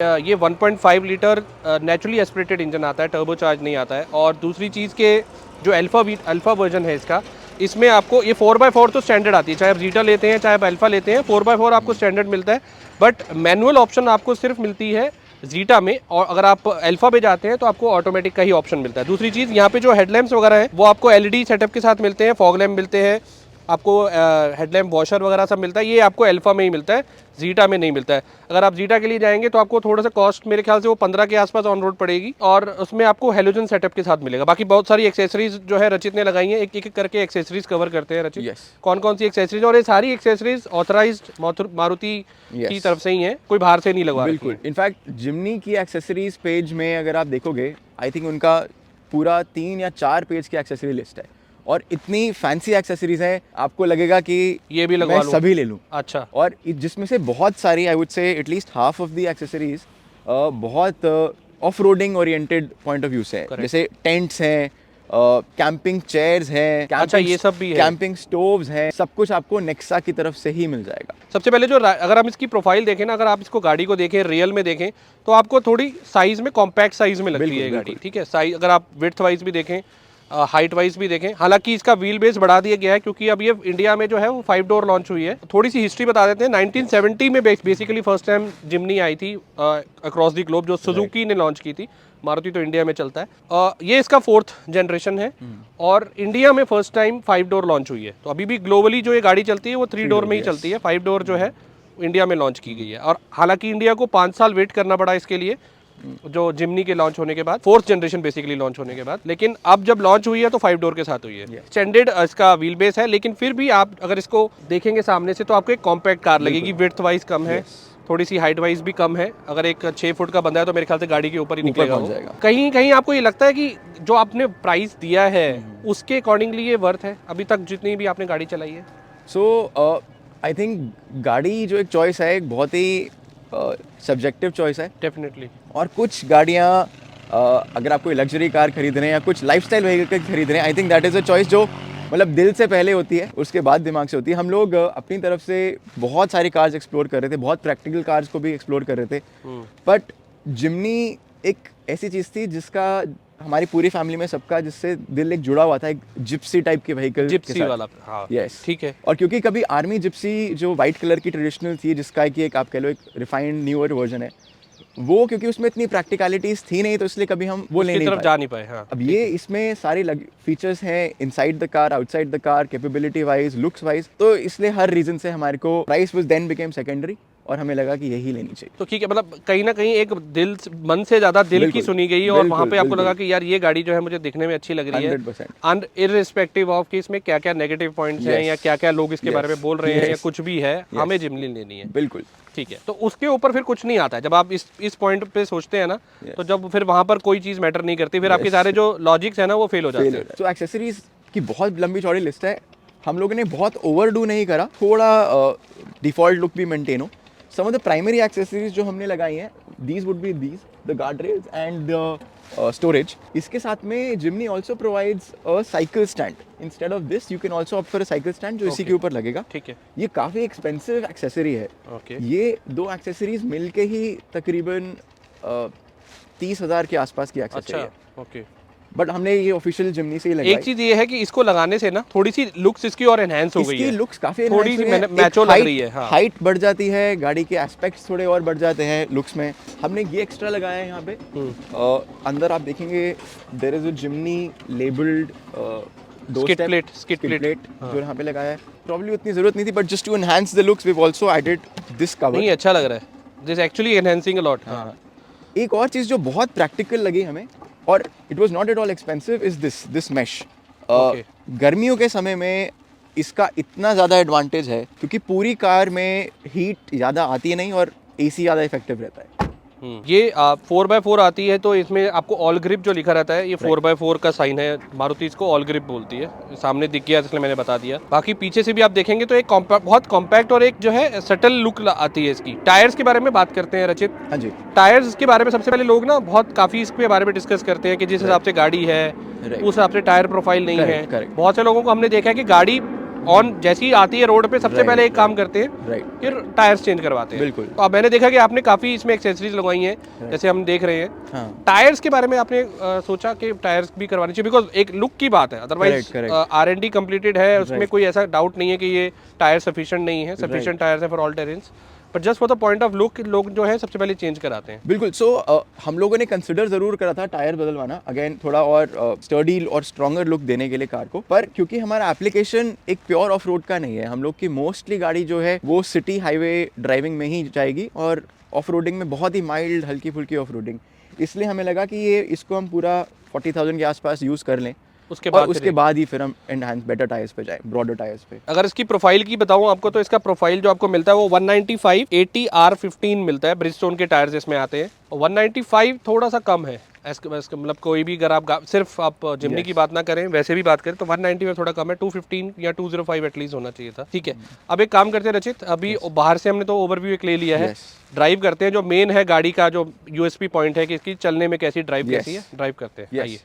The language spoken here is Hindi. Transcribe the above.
ये 1.5 लीटर नेचुरली एस्पिरेटेड इंजन आता है, टर्बो चार्ज नहीं आता है। और दूसरी चीज़ के जो अल्फ़ा वर्जन है इसका, इसमें आपको ये 4x4 तो स्टैंडर्ड आती है, चाहे आप जीटा लेते हैं चाहे आप अल्फ़ा लेते हैं, 4x4 आपको स्टैंडर्ड मिलता है। बट मैनुअल ऑप्शन आपको सिर्फ मिलती है जीटा में, और अगर आप अल्फ़ा पे जाते हैं तो आपको ऑटोमेटिक का ही ऑप्शन मिलता है। दूसरी चीज़, यहाँ पे जो हेडलैम्प्स वगैरह हैं वो आपको एलईडी सेटअप के साथ मिलते हैं, फॉग लैम्प मिलते हैं, आपको हेडलैम्प वॉशर वगैरह सब मिलता है। ये आपको अल्फ़ा में ही मिलता है, जीटा में नहीं मिलता है। अगर आप जीटा के लिए जाएंगे तो आपको थोड़ा सा कॉस्ट मेरे ख्याल से वो 15 के आसपास ऑन रोड पड़ेगी, और उसमें आपको हेलोजन सेटअप के साथ मिलेगा। बाकी बहुत सारी एक्सेसरीज जो है रचित ने लगाई हैं, एक एक करके एक्सेसरीज कवर करते हैं रचित। कौन कौन सी एक्सेसरीज, और ये सारी एक्सेसरीज ऑथराइज्ड मारुति की तरफ से ही है, कोई बाहर से नहीं लगवा। बिल्कुल। इनफैक्ट जिमनी की एक्सेसरीज पेज में अगर आप देखोगे, आई थिंक उनका पूरा 3 या 4 पेज की एक्सेसरी लिस्ट है, और इतनी फैंसी एक्सेसरीज हैं, आपको लगेगा कि ये भी लगवा लूं, सभी ले लूं। अच्छा। और जिसमें से बहुत सारी, I would say at least half of the accessories बहुत of roading oriented point of view से है। जैसे टेंट्स हैं, कैंपिंग चेयर्स हैं, अच्छा ये सब भी है, कैंपिंग स्टोव्स हैं, सब कुछ आपको नेक्सा की तरफ से ही मिल जाएगा। सबसे पहले जो अगर हम इसकी प्रोफाइल देखें ना, अगर आप इसको गाड़ी को देखें रियल में देखें तो आपको थोड़ी साइज में कॉम्पैक्ट साइज में लगती है गाड़ी, ठीक है। साइज अगर आप विड्थ वाइज भी देखें, हाइट वाइज भी देखें, हालांकि इसका व्हील बेस बढ़ा दिया गया है क्योंकि अब ये इंडिया में जो है वो 5 डोर लॉन्च हुई है। थोड़ी सी हिस्ट्री बता देते हैं। 1970 में बेसिकली फर्स्ट टाइम जिमनी आई थी अक्रॉस द ग्लोब, जो सुजुकी ने लॉन्च की थी। मारुति तो इंडिया में चलता है। ये इसका 4th जनरेशन है, और इंडिया में फर्स्ट टाइम 5 डोर लॉन्च हुई है। तो अभी भी ग्लोबली जो ये गाड़ी चलती है वो 3 डोर में ही चलती है, 5 डोर जो है इंडिया में लॉन्च की गई है। और हालांकि इंडिया को 5 साल वेट करना पड़ा इसके लिए, जो जिमनी के लॉन्च होने के बाद, 4th जनरेशन बेसिकली लॉन्च होने के बाद। लेकिन अब जब लॉन्च हुई है तो 5 डोर के साथ हुई है। स्टैंडर्ड इसका व्हील बेस है, लेकिन फिर भी आप अगर इसको देखेंगे सामने से तो आपको एक कॉम्पैक्ट कार लगेगी। विड्थ वाइज कम है, थोड़ी सी हाइट वाइज भी कम है। अगर एक 6 फुट का बंदा है तो मेरे ख्याल से गाड़ी के ऊपर ही निकलेगा वो। कहीं कहीं आपको ये लगता है कि जो आपने प्राइस दिया है उसके अकॉर्डिंगली ये वर्थ है अभी तक जितनी भी आपने गाड़ी चलाई है? सो आई थिंक गाड़ी जो एक चॉइस है, एक बहुत ही सब्जेक्टिव चॉइस है डेफिनेटली। और कुछ गाड़ियाँ अगर आप कोई लग्जरी कार खरीद रहे हैं या कुछ लाइफस्टाइल व्हीकल खरीद रहे हैं, I think that is a choice जो मतलब दिल से पहले होती है, उसके बाद दिमाग से होती है। हम लोग अपनी तरफ से बहुत सारी कार्स एक्सप्लोर कर रहे थे, बहुत प्रैक्टिकल कार्स को भी एक्सप्लोर कर रहे थे, बट जिमनी एक ऐसी चीज़ थी जिसका हमारी पूरी फैमिली में सबका जिससे दिल एक जुड़ा हुआ था, एक जिप्सी टाइप की व्हीकल, जिप्सी वाला। हाँ, यस, ठीक है। और क्योंकि कभी आर्मी जिप्सी जो वाइट कलर की ट्रेडिशनल थी, जिसका कि एक आप कह लो एक रिफाइंड न्यूअर वर्जन है, वो क्योंकि उसमें इतनी प्रैक्टिकलिटीज थी नहीं, तो इसलिए कभी हम वो लेने नहीं जा नहीं पाए। हाँ, अब ये इसमें सारे फीचर्स हैं inside the car, outside the car, capability wise, looks wise, तो इसलिए हर रीजन से हमारे को price was then became secondary, और हमें लगा कि यही लेनी चाहिए। तो ठीक है, मतलब कहीं ना कहीं एक दिल मन से ज्यादा दिल की सुनी गई, और वहाँ पे आपको लगा कि यार ये गाड़ी जो है मुझे दिखने में अच्छी लग रही है, 100%, इररिस्पेक्टिव ऑफ कि इसमें क्या क्या नेगेटिव पॉइंट्स हैं या क्या क्या लोग इसके बारे में बोल रहे हैं या कुछ भी है, हमें जिमनी लेनी है। बिल्कुल ठीक है। तो उसके ऊपर फिर कुछ नहीं आता है जब आप इस पॉइंट पे सोचते हैं ना, तो जब फिर वहाँ पर कोई चीज़ मैटर नहीं करती, फिर आपके सारे जो लॉजिक्स है ना वो फेल हो जाते हैं। तो एक्सेसरीज की बहुत लंबी चौड़ी लिस्ट है, हम लोगों ने बहुत ओवरडू नहीं करा, थोड़ा डिफॉल्ट लुक भी मेंटेन हो। Some of the primary accessories जो हमने लगाई हैं, these would be the guardrails and the storage. इसके साथ में Jimny also provides a cycle stand. Instead of this, you can also opt for a cycle stand जो इसी के ऊपर लगेगा। ठीक है। ये काफ़ी एक्सपेंसिव एक्सेसरी है। ये 2 एक्सेसरीज मिलके ही तकरीबन 30,000 के आसपास की एक्सेसरी है। ओके। बट हमने ये ऑफिशियल जिमनी से ही लगाई। एक चीज ये है कि इसको लगाने से ना थोड़ी सी लुक्स इसकी और एनहांस हो गई है। इसकी लुक्स काफी थोड़ी सी मैचो लग रही है। हाँ। हाइट बढ़ जाती है, गाड़ी के एस्पेक्ट्स थोड़े और बढ़ जाते हैं लुक्स में। हमने ये एक्स्ट्रा लगाया है यहाँ पे। अंदर आप देखेंगे there is a Jimny labelled skid plate जो यहाँ पे लगाया है। प्रॉब्ली उतनी जरूरत नहीं थी, but just to enhance the looks we have also added this cover. नहीं, अच्छा लग रहा है, this actually enhancing a lot. हाँ। एक और चीज जो बहुत प्रैक्टिकल लगी हमें, और it was not at all expensive, is this mesh. गर्मियों के समय में इसका इतना ज़्यादा एडवांटेज है क्योंकि पूरी कार में हीट ज़्यादा आती है नहीं, और एसी ज़्यादा इफेक्टिव रहता है। ये 4x4 आती है, तो इसमें आपको ऑल ग्रिप जो लिखा रहता है, ये 4x4 का साइन है। मारुति इसको ऑल ग्रिप बोलती है, सामने दिख गया इसलिए मैंने बता दिया। बाकी पीछे से भी आप देखेंगे तो एक बहुत कॉम्पैक्ट और एक जो है सटल लुक आती है इसकी। टायर्स के बारे में बात करते हैं रचित। हाँ जी। टायर्स के बारे में सबसे पहले लोग ना बहुत काफ़ी इसके बारे में डिस्कस करते हैं कि जिस हिसाब से गाड़ी है उस हिसाब से टायर प्रोफाइल नहीं है। बहुत से लोगों को हमने देखा है कि गाड़ी ऑन जैसी ही आती है रोड पे सबसे Right, पहले एक काम करते हैं, राइट, फिर टायर्स चेंज करवाते हैं। बिल्कुल। तो अब मैंने देखा कि आपने काफ़ी इसमें एक्सेसरीज लगवाई हैं, जैसे हम देख रहे हैं। हाँ, टायर्स के बारे में आपने सोचा कि टायर्स भी करवाने चाहिए, बिकॉज एक लुक की बात है, अदरवाइज Correct. R&D कंप्लीटेड है, उसमें Right. कोई ऐसा डाउट नहीं है कि ये टायर सफिशिएंट नहीं है, सफिशिएंट टायर्स है for all terrains, but just for the point of look लोग जो है सबसे पहले चेंज कराते हैं। बिल्कुल। सो हम लोगों ने कंसिडर ज़रूर करा था टायर बदलवाना, अगेन थोड़ा और स्टडी और स्ट्रॉन्गर लुक देने के लिए कार को, पर क्योंकि हमारा एप्लीकेशन एक प्योर ऑफ रोड का नहीं है, हम लोग की मोस्टली गाड़ी जो है वो सिटी हाईवे ड्राइविंग में ही जाएगी और ऑफ रोडिंग में बहुत ही माइल्ड हल्की फुल्की ऑफ रोडिंग, इसलिए हमें लगा कि ये इसको हम पूरा 40,000 के आसपास यूज़ कर लें, उसके और बाद उसके बाद ही फिर हम एनहांस बेटर टायर्स पे जाएं, ब्रॉडर टायर्स पे। अगर इसकी प्रोफाइल की बताऊं आपको, तो इसका प्रोफाइल जो आपको मिलता है वो 195 80 R15 मिलता है, ब्रिजस्टोन के टायर्स इसमें आते हैं। और 195 थोड़ा सा कम है, मतलब कोई भी अगर आप सिर्फ आप जिमनी की बात ना करें, वैसे भी बात करें तो 195 थोड़ा कम है, 215 या 205 एटलीस्ट होना चाहिए था। ठीक है, अब एक काम करते हैं रचित, अभी बाहर से हमने तो ओवरव्यू एक ले लिया है, ड्राइव करते हैं, जो मेन है गाड़ी का जो यूएसपी पॉइंट है कि इसकी चलने में कैसी ड्राइव कैसी है, ड्राइव करते हैं, आइए।